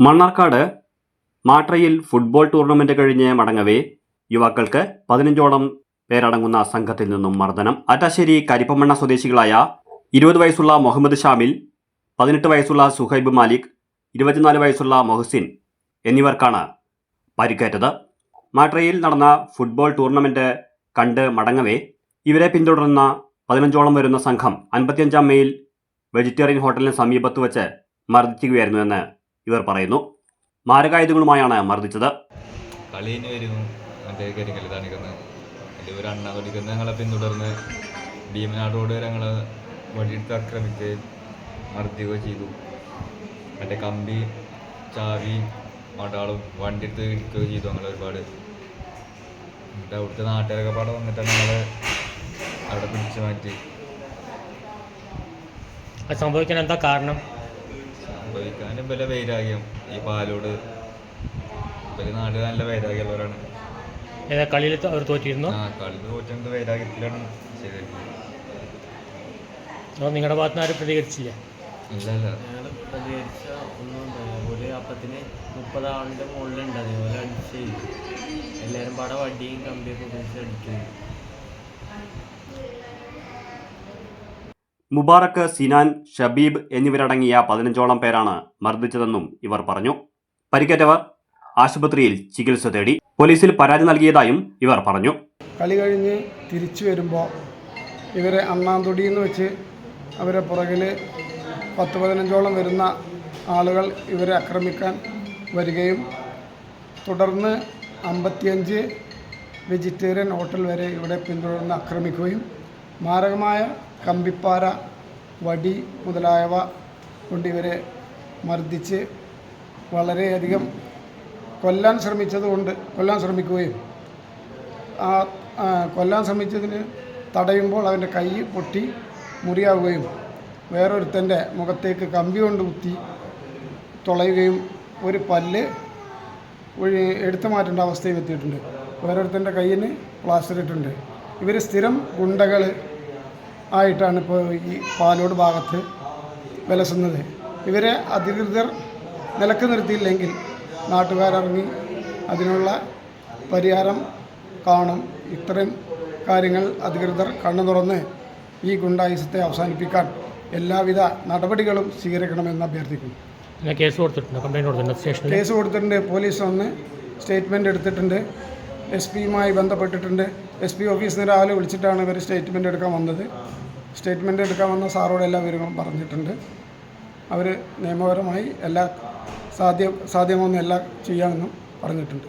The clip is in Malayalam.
മണ്ണാർക്കാട് മാട്രയിൽ ഫുട്ബോൾ ടൂർണമെന്റ് കഴിഞ്ഞ് മടങ്ങവേ യുവാക്കൾക്ക് 15ഓളം പേരടങ്ങുന്ന സംഘത്തിൽ നിന്നും മർദ്ദനം. ആറ്റാശ്ശേരി കരിപ്പമണ്ണ സ്വദേശികളായ 20 വയസ്സുള്ള മുഹമ്മദ് ഷാമിൽ, 18 വയസ്സുള്ള സുഹൈബ് മാലിക്, 24 വയസ്സുള്ള മൊഹസിൻ എന്നിവർക്കാണ് പരിക്കേറ്റത്. മാട്രയിൽ നടന്ന ഫുട്ബോൾ ടൂർണമെന്റ് കണ്ട് മടങ്ങവേ ഇവരെ പിന്തുടർന്ന 15ഓളം വരുന്ന സംഘം 55 മൈൽ വെജിറ്റേറിയൻ ഹോട്ടലിന് സമീപത്ത് വെച്ച് മർദ്ദിക്കുകയായിരുന്നുവെന്ന് ഇവർ പറയുന്നു. മാരകായുധങ്ങളുമായാണ് മർദ്ദിച്ചത്. കളിന് വരുന്നു മറ്റേ കരിങ്കല്ല് കാണിക്കുന്നത് ഒരു അണ്ണ തൊടിക്കുന്ന ഞങ്ങളെ പിന്തുടർന്ന് ഭീമനാട് റോഡ് വരെ ഞങ്ങൾ വടിയെടുത്ത് ആക്രമിക്കുകയും മർദ്ദിക്കുകയും ചെയ്തു. മറ്റേ കമ്പി, ചാവി, മടാളും വണ്ടി എടുത്ത് ഇടിക്കുകയും ചെയ്തു. ഞങ്ങൾ ഒരുപാട് എന്നിട്ട് അവിടുത്തെ നാട്ടുകാരൊക്കെ പാടെ വന്നിട്ടാണ് ഞങ്ങൾ അവിടെ പിടിച്ചു മാറ്റി. സംഭവിക്കാൻ എന്താ കാരണം? സംഭവിക്കാനും വല്ല വൈരാഗ്യം. ഈ പാലോട് ഇവര് നാട്ടിൽ നല്ല വൈരാഗ്യമുള്ളവരാണ്. കളിയിൽ അവർ തോറ്റിരുന്നു. കളിയിൽ തോറ്റത് വൈരാഗ്യത്തിലാണ് ചെയ്തിരുന്നത്. നിങ്ങളുടെ ഭാഗത്ത് നിന്ന് ആരും പ്രതികരിച്ചില്ല? ഇല്ല ഞങ്ങൾ പ്രതികരിച്ച ഒന്നും ഒരു അപ്പത്തിന് 30 ആളിൻ്റെ മുകളിലുണ്ട്. അതേപോലെ അടിച്ച് ചെയ്തു. എല്ലാവരും പാടെ വടിയും കമ്പിയൊക്കെ ഉപയോഗിച്ച് അടിക്കുന്നു. മുബാറക്ക്, സിനാൻ, ഷബീബ് എന്നിവരടങ്ങിയ 15ഓളം പേരാണ് മർദ്ദിച്ചതെന്നും ഇവർ പറഞ്ഞു. പരിക്കേറ്റവർ ആശുപത്രിയിൽ ചികിത്സ തേടി. പോലീസിൽ പരാതി നൽകിയതായും ഇവർ പറഞ്ഞു. കളി കഴിഞ്ഞ് തിരിച്ചു വരുമ്പോൾ ഇവരെ അണ്ണാന്തൊടിയെന്ന് വെച്ച് അവരെ പുറകിൽ 10-15ഓളം വരുന്ന ആളുകൾ ഇവരെ ആക്രമിക്കാൻ വരികയും തുടർന്ന് 55 വെജിറ്റേറിയൻ ഹോട്ടൽ വരെ ഇവിടെ പിന്തുടർന്ന് ആക്രമിക്കുകയും മാരകമായ കമ്പിപ്പാര, വടി മുതലായവ കൊണ്ട് ഇവരെ മർദ്ദിച്ച് വളരെയധികം കൊല്ലാൻ ശ്രമിക്കുകയും കൊല്ലാൻ ശ്രമിച്ചതിന് തടയുമ്പോൾ അവൻ്റെ കൈ പൊട്ടി മുറിയാവുകയും വേറൊരുത്തൻ്റെ മുഖത്തേക്ക് കമ്പി കൊണ്ട് കുത്തി തുളയുകയും ഒരു പല്ല് എടുത്തു മാറ്റേണ്ട അവസ്ഥയും എത്തിയിട്ടുണ്ട്. വേറൊരുത്തൻ്റെ കയ്യിന് പ്ലാസ്റ്റർ ഇട്ടുണ്ട്. ഇവർ സ്ഥിരം ഗുണ്ടകൾ ആയിട്ടാണ് ഇപ്പോൾ ഈ പാലോട് ഭാഗത്ത് വിലസുന്നത്. ഇവരെ അധികൃതർ നിലക്ക് നിർത്തിയില്ലെങ്കിൽ നാട്ടുകാരിറങ്ങി അതിനുള്ള പരിഹാരം കാണും. ഇത്തരം കാര്യങ്ങൾ അധികൃതർ കണ്ണു തുറന്ന് ഈ ഗുണ്ടായുസത്തെ അവസാനിപ്പിക്കാൻ എല്ലാവിധ നടപടികളും സ്വീകരിക്കണമെന്ന് അഭ്യർത്ഥിക്കുന്നു. കേസ് കൊടുത്തിട്ടുണ്ട്. പോലീസ് വന്ന് സ്റ്റേറ്റ്മെൻറ്റ് എടുത്തിട്ടുണ്ട്. SP-യുമായി ബന്ധപ്പെട്ടിട്ടുണ്ട്. SP ഓഫീസിൽ നിന്ന് രാവിലെ വിളിച്ചിട്ടാണ് ഇവർ സ്റ്റേറ്റ്മെൻറ്റ് എടുക്കാൻ വന്നത്. സ്റ്റേറ്റ്മെൻറ്റ് എടുക്കാൻ വന്ന സാറോട് എല്ലാ വിവരങ്ങളും പറഞ്ഞിട്ടുണ്ട്. അവർ നിയമപരമായി എല്ലാ സാധ്യമൊന്നും എല്ലാം ചെയ്യാമെന്നും പറഞ്ഞിട്ടുണ്ട്.